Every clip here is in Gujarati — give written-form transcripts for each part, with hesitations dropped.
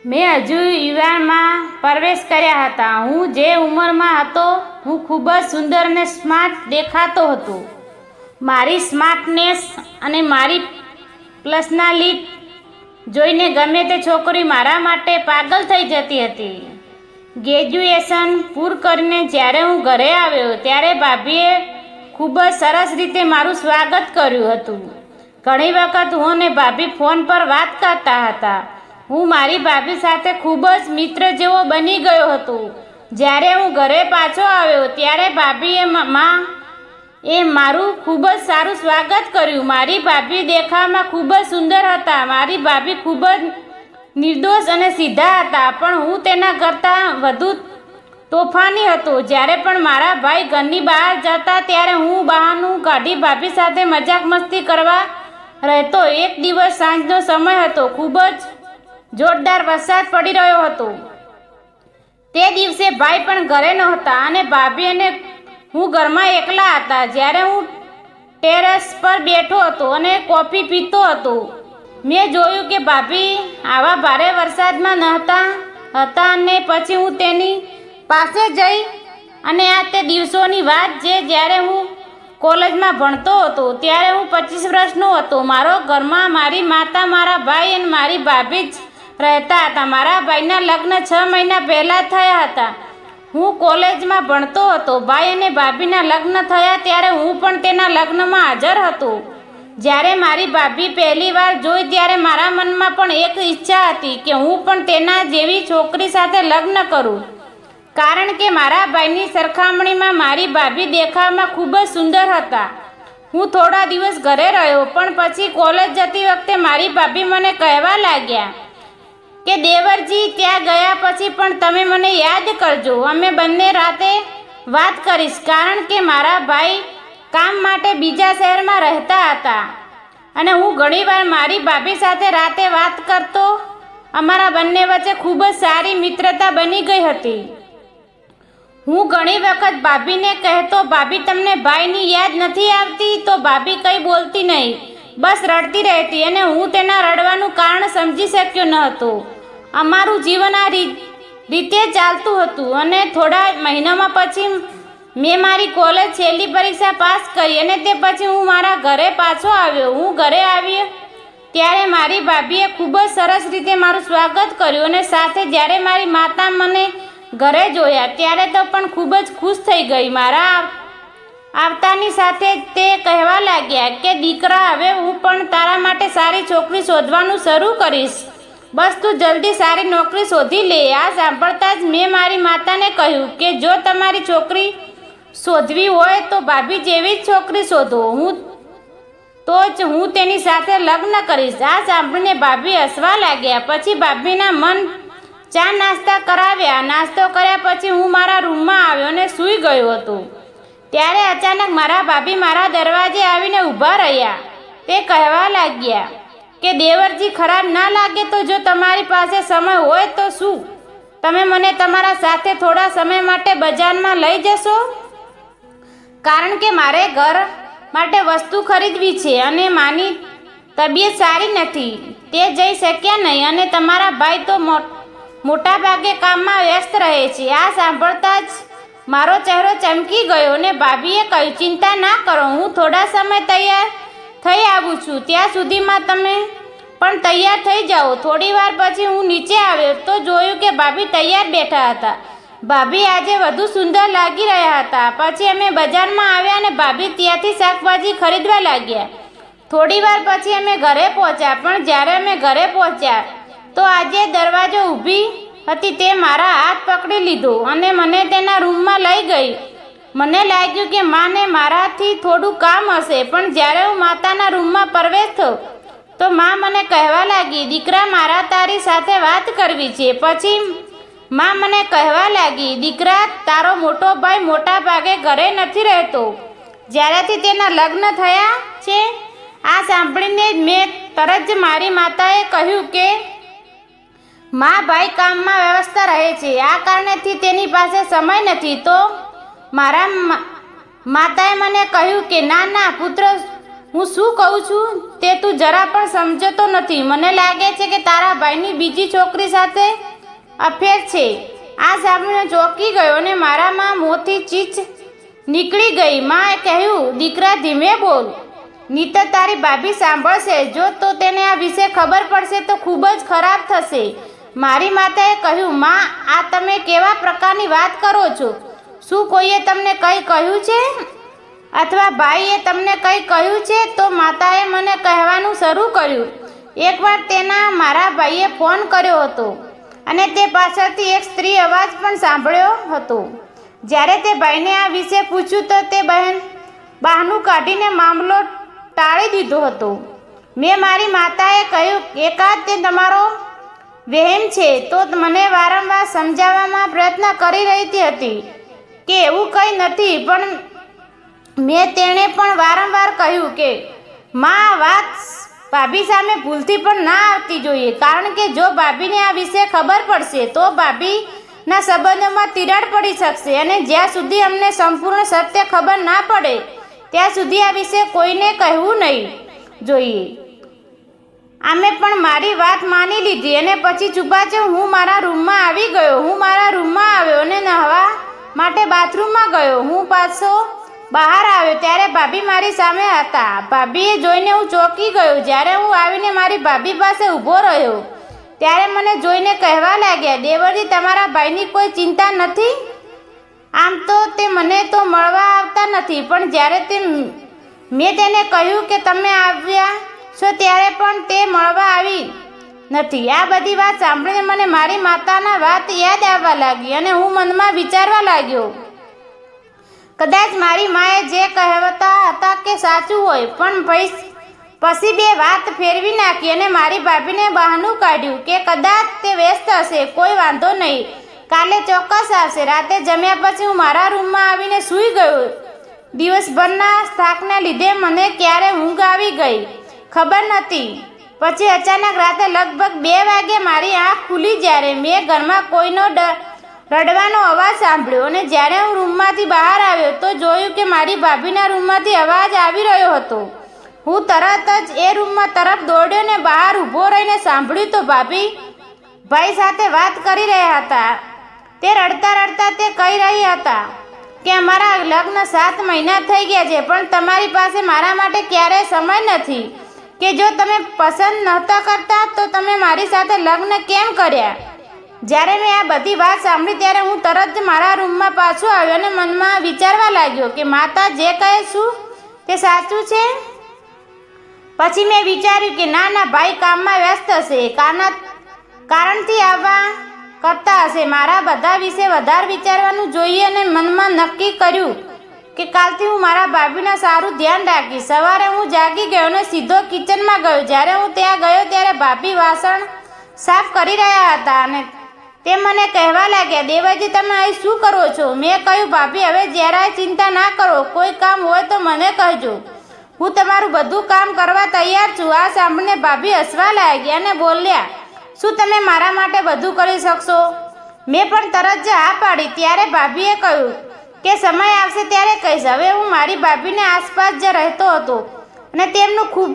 મેં હજુ યુવાનમાં પ્રવેશ કર્યા હતા. હું જે ઉંમરમાં હતો હું ખૂબ જ સુંદર અને સ્માર્ટ દેખાતો હતો. મારી સ્માર્ટનેસ અને મારી પર્સનાલિટી જોઈને ગમે તે છોકરી મારા માટે પાગલ થઈ જતી હતી. ગ્રેજ્યુએશન પૂરું કરીને જ્યારે હું ઘરે આવ્યો ત્યારે ભાભીએ ખૂબ જ સરસ રીતે મારું સ્વાગત કર્યું હતું. ઘણી વખત હું અને ભાભી ફોન પર વાત કરતા હતા. હું મારી ભાભી સાથે ખૂબ જ મિત્ર જેવો બની ગયો હતો. જ્યારે હું ઘરે પાછો આવ્યો ત્યારે ભાભીએ મારું ખૂબ જ સારું સ્વાગત કર્યું. મારી ભાભી દેખાવમાં ખૂબ જ સુંદર હતા. મારી ભાભી ખૂબ જ નિર્દોષ અને સીધા હતા, પણ હું તેના કરતાં વધુ તોફાની હતો. જ્યારે પણ મારા ભાઈ ઘરની બહાર જતા ત્યારે હું બહાનું કાઢી ભાભી સાથે મજાક મસ્તી કરવા રહેતો. એક દિવસ સાંજનો સમય હતો. ખૂબ જ જોરદાર વરસાદ પડી રહ્યો હતો. તે દિવસે ભાઈ પણ ઘરે નહોતા અને ભાભી અને હું ઘરમાં એકલા હતા. જ્યારે હું ટેરેસ પર બેઠો હતો અને કોફી પીતો હતો, મેં જોયું કે ભાભી આવા ભારે વરસાદમાં નહોતા અને પછી હું તેની પાસે જઈ અને આ તે દિવસોની વાત છે જ્યારે હું કોલેજમાં ભણતો હતો. ત્યારે હું 25 વર્ષનો હતો. મારો ઘરમાં મારી માતા, મારા ભાઈ અને મારી ભાભી જ રહેતા હતા. મારા ભાઈના લગ્ન 6 મહિના પહેલાં થયા હતા. હું કોલેજમાં ભણતો હતો. ભાઈ અને ભાભીના લગ્ન થયા ત્યારે હું પણ તેના લગ્નમાં હાજર હતો. જ્યારે મારી ભાભી પહેલી વાર જોઈ ત્યારે મારા મનમાં પણ એક ઈચ્છા હતી કે હું પણ તેના જેવી છોકરી સાથે લગ્ન કરું, કારણ કે મારા ભાઈની સરખામણીમાં મારી ભાભી દેખાવમાં ખૂબ જ સુંદર હતા. હું થોડા દિવસ ઘરે રહ્યો, પણ પછી કોલેજ જતી વખતે મારી ભાભી મને કહેવા લાગ્યા કે દેવરજી, ત્યાં ગયા પછી પણ તમે મને યાદ કરજો. અમે બંને રાતે વાત કરીશ, કારણ કે મારા ભાઈ કામ માટે બીજા શહેરમાં રહેતા હતા અને હું ઘણીવાર મારી ભાભી સાથે રાતે વાત કરતો. અમારા બંને વચ્ચે ખૂબ જ સારી મિત્રતા બની ગઈ હતી. હું ઘણી વખત ભાભીને કહેતો, ભાભી તમને ભાઈની યાદ નથી આવતી? તો ભાભી કંઈ બોલતી નહીં, બસ રડતી રહેતી અને હું તેના રડવાનું કારણ સમજી શક્યો ન હતો. અમારું જીવન આ રીતે ચાલતું હતું અને થોડા મહિનામાં પછી મેં મારી કોલેજ છેલ્લી પરીક્ષા પાસ કરી અને તે પછી હું મારા ઘરે પાછો આવ્યો. હું ઘરે આવ્યો ત્યારે મારી ભાભીએ ખૂબ જ સરસ રીતે મારું સ્વાગત કર્યું અને સાથે જ્યારે મારી માતા મને ઘરે જોયા ત્યારે તો પણ ખૂબ જ ખુશ થઈ ગઈ. મારા આવતાની સાથે તે કહેવા લાગ્યા કે દીકરા, હવે હું પણ તારા માટે સારી છોકરી શોધવાનું શરૂ કરીશ. બસ તું જલ્દી સારી નોકરી શોધી લે. આ સાંભળતા જ મેં મારી માતાને કહ્યું કે જો તમારી છોકરી શોધવી હોય તો ભાભી જેવી જ છોકરી શોધો, હું તેની સાથે લગ્ન કરીશ. આ સાંભળીને ભાભી હસવા લાગ્યા. પછી ભાભીના મન ચા નાસ્તા કરાવ્યા. નાસ્તો કર્યા પછી હું મારા રૂમમાં આવ્યો અને સૂઈ ગયો હતો. ત્યારે અચાનક મારા ભાભી મારા દરવાજે આવીને ઊભા રહ્યા. તે કહેવા લાગ્યા કે દેવરજી, ખરાબ ના લાગે તો જો તમારી પાસે સમય હોય તો શું તમે મને તમારા સાથે થોડા સમય માટે બજારમાં લઈ જશો? કારણ કે મારે ઘર માટે વસ્તુ ખરીદવી છે અને માની તબિયત સારી નથી, તે જઈ શક્યા નહીં અને તમારા ભાઈ તો મોટા ભાગે કામમાં વ્યસ્ત રહે છે. આ સાંભળતા જ મારો ચહેરો ચમકી ગયો અને ભાભીએ કહ્યું, ચિંતા ના કરો, હું થોડા સમય તૈયાર થઈ આવું છું. ત્યાં સુધીમાં તમે પણ તૈયાર થઈ જાઓ. થોડી વાર પછી હું નીચે આવ્યો તો જોયું કે ભાભી તૈયાર બેઠા હતા. ભાભી આજે વધુ સુંદર લાગી રહ્યા હતા. પછી અમે બજારમાં આવ્યા અને ભાભી ત્યાંથી શાકભાજી ખરીદવા લાગ્યા. થોડી વાર પછી અમે ઘરે પહોંચ્યા, પણ જ્યારે અમે ઘરે પહોંચ્યા તો આજે દરવાજો ઊભી હતી તે મારા હાથ પકડી લીધો અને મને તેના રૂમમાં લઈ ગઈ. મને લાગ્યું કે માને મારાથી થોડું કામ હશે, પણ જ્યારે હું માતાના રૂમમાં પ્રવેશ થયો તો માં મને કહેવા લાગી, દીકરા, મારા તારી સાથે વાત કરવી છે. પછી માં મને કહેવા લાગી, દીકરા, તારો મોટો ભાઈ મોટા ભાગે ઘરે નથી રહેતો જ્યારેથી તેના લગ્ન થયા છે. આ સાંભળીને મેં તરત જ મારી માતાએ કહ્યું કે માં, ભાઈ કામમાં વ્યસ્ત રહે છે, આ કારણેથી તેની પાસે સમય નથી. તો મારા માતાએ મને કહ્યું કે ના ના પુત્ર, હું શું કહું છું તે તું જરા પણ સમજતો નથી. મને લાગે છે કે તારા ભાઈની બીજી છોકરી સાથે અફેર છે. આ સાંભળીને ચોંકી ગયો અને મારામાં મોંથી ચીચ નીકળી ગઈ. માએ કહ્યું, દીકરા ધીમે બોલ, નહીંતર તારી ભાભી સાંભળશે. જો તો તેને આ વિશે ખબર પડશે તો ખૂબ જ ખરાબ થશે. મારી માતાએ કહ્યું, માં, આ તમે કેવા પ્રકારની વાત કરો છો? શું કોઈએ તમને કંઈ કહ્યું છે અથવા ભાઈએ તમને કંઈ કહ્યું છે? તો માતાએ મને કહેવાનું શરૂ કર્યું. એકવાર મારા ભાઈએ ફોન કર્યો હતો અને તે પાછળથી એક સ્ત્રી અવાજ પણ સાંભળ્યો હતો. જ્યારે તે ભાઈને આ વિશે પૂછ્યું તો તે બહાનું કાઢીને મામલો ટાળી દીધો હતો. મેં મારી માતાએ કહ્યું, એકાદ તે તમારો વહેમ છે. તો મને વારંવાર સમજાવવામાં પ્રયત્ન કરી રહી હતી કે એવું કંઈ નથી, પણ મેં તેણે પણ વારંવાર કહ્યું કે માં, આ વાત ભાભી સામે ભૂલથી પણ ના આવતી જોઈએ, કારણ કે જો ભાભીને આ વિશે ખબર પડશે તો ભાભીના સંબંધોમાં તિરાડ પડી શકશે. અને જ્યાં સુધી અમને સંપૂર્ણ સત્ય ખબર ના પડે ત્યાં સુધી આ વિશે કોઈને કહેવું નહીં જોઈએ. આમે પણ મારી વાત માની લીધી અને પછી છુપાછુપ હું મારા રૂમમાં આવી ગયો. હું મારા રૂમમાં આવ્યો અને નહાવા માટે બાથરૂમમાં ગયો. હું પાછો બહાર આવ્યો ત્યારે ભાભી મારી સામે હતા. ભાભીએ જોઈને હું ચોંકી ગયો. જ્યારે હું આવીને મારી ભાભી પાસે ઊભો રહ્યો ત્યારે મને જોઈને કહેવા લાગ્યા, દેવરજી, તમારા ભાઈની કોઈ ચિંતા નથી? આમ તો તે મને તો મળવા આવતા નથી, પણ જ્યારે મેં તેને કહ્યું કે તમે આવ્યા છો ત્યારે પણ તે મળવા આવી નથી. આ બધી વાત સાંભળીને મને મારી માતાના વાત યાદ આવવા લાગી અને હું મનમાં વિચારવા લાગ્યો, કદાચ મારી માએ જે કહેવતા હતા કે સાચું હોય. પણ પછી બે વાત ફેરવી નાખી અને મારી ભાભીને બહાનું કાઢ્યું કે કદાચ તે વ્યસ્ત હશે, કોઈ વાંધો નહીં, કાલે ચોક્કસ આવશે. રાતે જમ્યા પછી હું મારા રૂમમાં આવીને સૂઈ ગયો. દિવસભરના થાકના લીધે મને ક્યારે ઊંઘ આવી ગઈ ખબર નથી. પછી અચાનક રાતે લગભગ 2 વાગે મારી આંખ ખુલી જ્યારે મેં ઘરમાં કોઈનો રડવાનો અવાજ સાંભળ્યો અને જ્યારે હું રૂમમાંથી બહાર આવ્યો તો જોયું કે મારી ભાભીના રૂમમાંથી અવાજ આવી રહ્યો હતો. હું તરત જ એ રૂમમાં તરફ દોડ્યો ને બહાર ઊભો રહીને સાંભળ્યું તો ભાભી ભાઈ સાથે વાત કરી રહ્યા હતા. તે રડતા રડતા તે કહી રહ્યા હતા કે અમારા લગ્ન 7 મહિના થઈ ગયા છે, પણ તમારી પાસે મારા માટે ક્યારેય સમય નથી. કે જો તમે પસંદ નહોતા કરતા તો તમે મારી સાથે લગ્ન કેમ કર્યા? જ્યારે મેં આ બધી વાત સાંભળી ત્યારે હું તરત જ મારા રૂમમાં પાછો આવ્યો અને મનમાં વિચારવા લાગ્યો કે માતા જે કહે શું તે સાચું છે. પછી મેં વિચાર્યું કે ના, ભાઈ કામમાં વ્યસ્ત હશે, કારણથી આવા કરતા હશે. મારા બધા વિશે વધારે વિચારવાનું જોઈએ અને મનમાં નક્કી કર્યું કે કાલથી હું મારા ભાભીના સારું ધ્યાન રાખીશ. સવારે હું જાગી ગયો અને સીધો કિચનમાં ગયો. જ્યારે હું ત્યાં ગયો ત્યારે ભાભી વાસણ સાફ કરી રહ્યા હતા અને તે મને કહેવા લાગ્યા, દેવજી, તમે અહીં શું કરો છો? મેં કહ્યું, ભાભી, હવે જરાય ચિંતા ના કરો, કોઈ કામ હોય તો મને કહેજો, હું તમારું બધું કામ કરવા તૈયાર છું. આ સાંભળીને ભાભી હસવા લાગ્યા અને બોલ્યા, શું તમે મારા માટે બધું કરી શકશો? મેં પણ તરત જ હા પાડી. ત્યારે ભાભીએ કહ્યું કે સમય આવશે ત્યારે કહીશ. હવે હું મારી ભાભીને આસપાસ જ રહેતો હતો અને તેમનું ખૂબ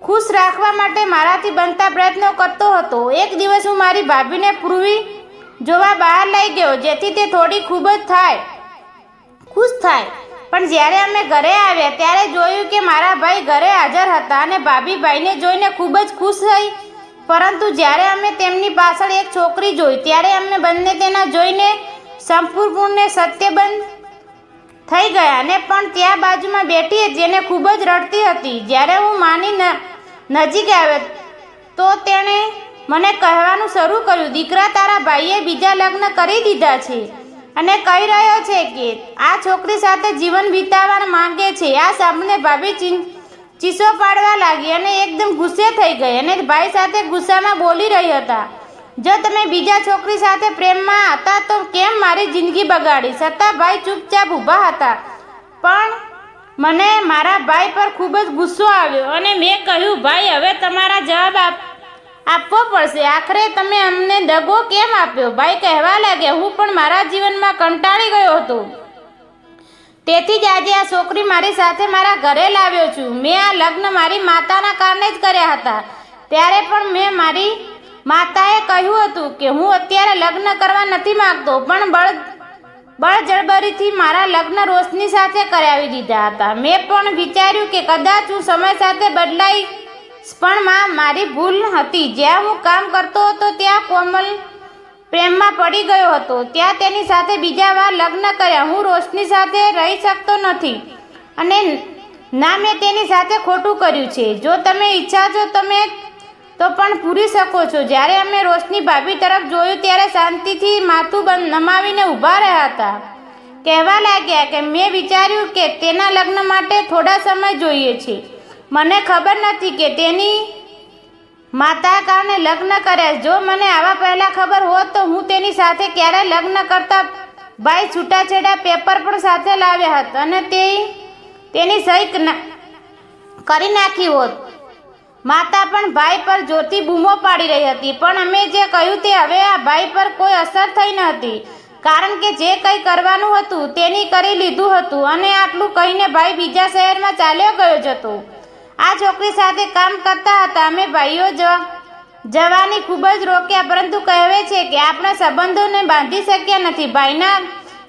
ખુશ રાખવા માટે મારાથી બનતા પ્રયત્નો કરતો હતો. એક દિવસ હું મારી ભાભીને પૂર્વી જોવા બહાર લઈ ગયો જેથી તે થોડી ખુશ થાય. પણ જ્યારે અમે ઘરે આવ્યા ત્યારે જોયું કે મારા ભાઈ ઘરે હાજર હતા અને ભાભી ભાઈને જોઈને ખૂબ જ ખુશ થઈ. પરંતુ જ્યારે અમે તેમની પાછળ એક છોકરી જોઈ ત્યારે અમે બંને તેના જોઈને સંપૂર્ણ સત્યબંધ થઈ ગયા અને પણ ત્યાં બાજુમાં બેઠી હતી અને ખૂબ જ રડતી હતી. જ્યારે હું માની નજીક આવ્યો તો તેણે મને કહેવાનું શરૂ કર્યું, દીકરા, તારા ભાઈએ બીજા લગ્ન કરી દીધા છે અને કહી રહ્યો છે કે આ છોકરી સાથે જીવન વિતાવવા માંગે છે. આ સાંભળીને ભાભી ચીસો પાડવા લાગી અને એકદમ ગુસ્સે થઈ ગઈ અને ભાઈ સાથે ગુસ્સામાં બોલી રહી હતા, જો તમે બીજા છોકરી સાથે પ્રેમમાં હતા તો કેમ મારી જિંદગી બગાડી? છતાં ભાઈ ચૂપચાપ ઊભા હતા. પણ મને મારા ભાઈ પર ખૂબ જ ગુસ્સો આવ્યો અને મેં કહ્યું, ભાઈ, હવે તમારા જવાબ આપવો પડશે. આખરે તમે અમને દગો કેમ આપ્યો? ભાઈ કહેવા લાગ્યા, હું પણ મારા જીવનમાં કંટાળી ગયો હતો. તેથી જ આજે આ છોકરી મારી સાથે મારા ઘરે લાવ્યો છું. મેં આ લગ્ન મારી માતાના કારણે જ કર્યા હતા. ત્યારે પણ મેં મારી માતાએ કહ્યું હતું કે હું અત્યારે લગ્ન કરવા નથી માગતો, પણ બળજબરીથી મારા લગ્ન રોશની સાથે કરાવી દીધા હતા. મેં પણ વિચાર્યું કે કદાચ હું સમય સાથે બદલાઈશ, પણ મારી ભૂલ હતી. જ્યાં હું કામ કરતો હતો ત્યાં કોમલ પ્રેમમાં પડી ગયો હતો. ત્યાં તેની સાથે બીજા વાર લગ્ન કર્યા. હું રોશની સાથે રહી શકતો નથી અને ના મેં તેની સાથે ખોટું કર્યું છે. જો તમે ઈચ્છા છો તમે તો પણ પૂરી શકો છો. જ્યારે અમે રોશની ભાભી તરફ જોયું ત્યારે શાંતિથી માથું નમાવીને ઊભા રહ્યા હતા. કહેવા લાગ્યા કે મેં વિચાર્યું કે તેના લગ્ન માટે થોડા સમય જોઈએ છે. મને ખબર નથી કે તેની માતાએ કારણે લગ્ન કર્યા. જો મને આવા પહેલાં ખબર હોત તો હું તેની સાથે ક્યારે લગ્ન કરતા. ભાઈ છૂટાછેડા પેપર પણ સાથે લાવ્યા હતા અને તેની સહી કરી નાખી હોત. માતા પણ ભાઈ પર જોરથી બૂમો પાડી રહી હતી, પણ અમે જે કહ્યું તે હવે આ ભાઈ પર કોઈ અસર થઈ ન હતી, કારણ કે જે કંઈ કરવાનું હતું તેની કરી લીધું હતું. અને આટલું કહીને ભાઈ બીજા શહેરમાં ચાલ્યો ગયો જ હતો. આ છોકરી સાથે કામ કરતા હતા. અમે ભાઈઓ જવાની ખૂબ જ રોક્યા, પરંતુ કહેવે છે કે આપણે સંબંધોને બાંધી શક્યા નથી. ભાઈના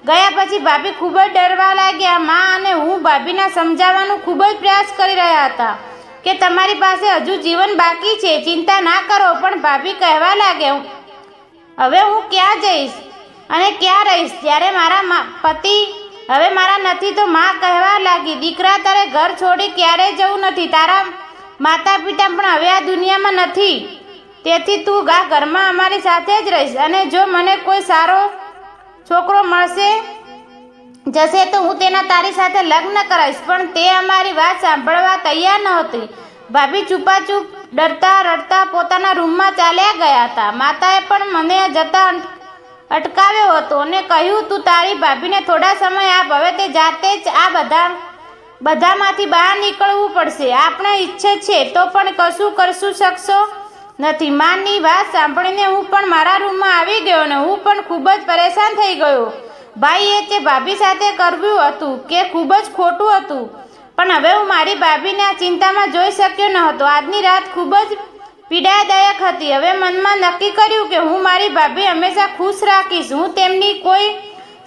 ગયા પછી ભાભી ખૂબ જ ડરવા લાગ્યા. માં અને હું ભાભીને સમજાવવાનો ખૂબ જ પ્રયાસ કરી રહ્યા હતા કે તમારી પાસે હજુ જીવન બાકી છે, ચિંતા ના કરો. પણ ભાભી કહેવા લાગ્યા, હવે હું ક્યાં જઈશ અને ક્યાં રહીશ જ્યારે મારા પતિ હવે મારા નથી? તો માં કહેવા લાગી, દીકરા તારે ઘર છોડી ક્યારેય જવું નથી. તારા માતા પિતા પણ હવે આ દુનિયામાં નથી, તેથી તું આ ઘરમાં અમારી સાથે જ રહીશ. અને જો મને કોઈ સારો છોકરો જશે તો હું તેના તારી સાથે લગ્ન કરાવીશ. પણ તે અમારી વાત સાંભળવા તૈયાર નહોતી. ભાભી છુપાછુપ ડરતા રડતા પોતાના રૂમમાં ચાલ્યા ગયા હતા. માતાએ પણ મને જતા અટકાવ્યો હતો અને કહ્યું, તું તારી ભાભીને થોડા સમય આપ. હવે તે જાતે જ આ બધામાંથી બહાર નીકળવું પડશે. આપણે ઈચ્છે છે તો પણ કશું કરશું શકશો નથી. માની વાત સાંભળીને હું પણ મારા રૂમમાં આવી ગયો અને હું પણ ખૂબ જ પરેશાન થઈ ગયો. ભાઈએ તે ભાભી સાથે કર્યું હતું કે ખૂબ જ ખોટું હતું, પણ હવે હું મારી ભાભીને આ ચિંતામાં જોઈ શક્યો ન હતો. આજની રાત ખૂબ જ પીડાદાયક હતી. હવે મનમાં નક્કી કર્યું કે હું મારી ભાભી હંમેશા ખુશ રાખીશ. હું તેમની કોઈ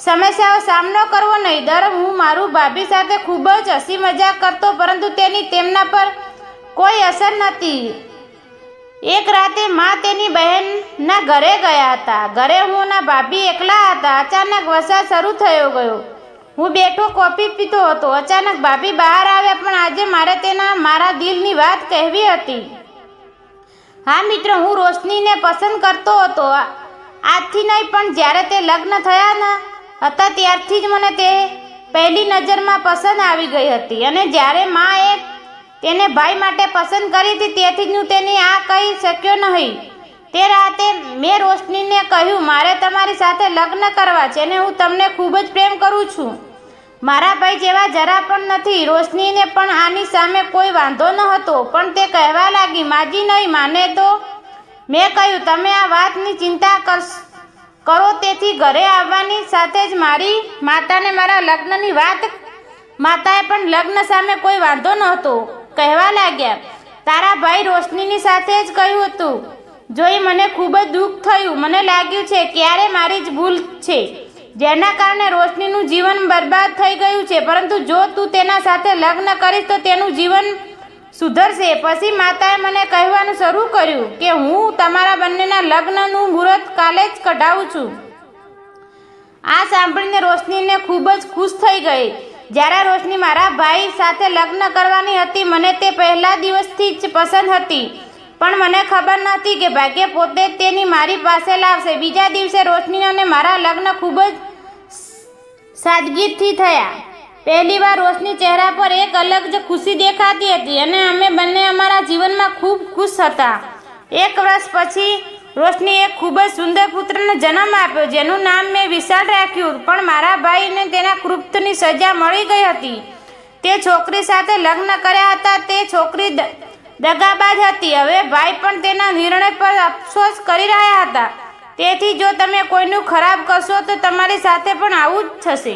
સમસ્યાઓ સામનો કરવો નહીં. હું મારું ભાભી સાથે ખૂબ જ હસી મજાક કરતો, પરંતુ તેમના પર કોઈ અસર નથી. એક રાતે માં તેની બહેનના ઘરે ગયા હતા. ઘરે હું અને ભાભી એકલા હતા. અચાનક વરસાદ શરૂ થયો ગયો. હું બેઠો કોફી પીતો હતો. અચાનક ભાભી બહાર આવ્યા, પણ આજે મારે મારા દિલની વાત કહેવી હતી. હા મિત્રો, હું રોશનીને પસંદ કરતો હતો. આજથી નહીં, પણ જ્યારે તે લગ્ન થયા હતા ત્યારથી જ મને તે પહેલી નજરમાં પસંદ આવી ગઈ હતી. અને જ્યારે માએ તેને ભાઈ માટે પસંદ કરી હતી તેથી જ હું તેને આ કહી શક્યો નહીં. તે રાતે મેં રોશનીને કહ્યું, મારે તમારી સાથે લગ્ન કરવા છે અને હું તમને ખૂબ જ પ્રેમ કરું છું. મારા ભાઈ જેવા જરા પણ નથી. રોશનીને પણ આની સામે કોઈ વાંધો ન હતો, પણ તે કહેવા લાગી, માજી નહીં માને તો? મેં કહ્યું, તમે આ વાતની ચિંતા કરો. તેથી ઘરે આવવાની સાથે જ મારી માતાને મારા લગ્નની વાત. માતાએ પણ લગ્ન સામે કોઈ વાંધો નહોતો. કહેવા લાગ્યા, તારા ભાઈ રોશનીની સાથે જ કહ્યું હતું. જોઈ મને ખૂબ જ દુઃખ થયું. મને લાગ્યું છે ક્યારે મારી જ ભૂલ છે, જેના કારણે રોશનીનું જીવન બરબાદ થઈ ગયું છે. પરંતુ જો તું તેના સાથે લગ્ન કરીશ તો તેનું જીવન સુધરશે. પછી માતાએ મને કહેવાનું શરૂ કર્યું કે હું તમારા બંનેના લગ્નનું મુહૂર્ત કાલે જ કઢાવું છું. આ સાંભળીને રોશનીને ખૂબ જ ખુશ થઈ ગઈ. જ્યારે રોશની મારા ભાઈ સાથે લગ્ન કરવાની હતી, મને તે પહેલા દિવસથી જ પસંદ હતી, પણ મને ખબર નહોતી કે ભાગ્ય પોતે જ તેની મારી પાસે લાવશે. બીજા દિવસે રોશની અને મારા લગ્ન ખૂબ જ સાદગીથી થયા. પહેલીવાર રોશની ચહેરા પર એક અલગ જ ખુશી દેખાતી હતી અને અમે બંને અમારા જીવનમાં ખૂબ ખુશ હતા. એક વર્ષ પછી રોશની એક ખૂબ જ સુંદર પુત્રને જન્મ આપ્યો, જેનું નામ મેં વિશાળ રાખ્યું. પણ મારા ભાઈને તેના કૃત્યની સજા મળી ગઈ હતી. તે છોકરી સાથે લગ્ન કર્યા હતા. તે છોકરી દગાબાજ હતી. હવે ભાઈ પણ તેના નિર્ણય પર અફસોસ કરી રહ્યા હતા. તેથી જો તમે કોઈનું ખરાબ કરશો તો તમારી સાથે પણ આવું જ થશે.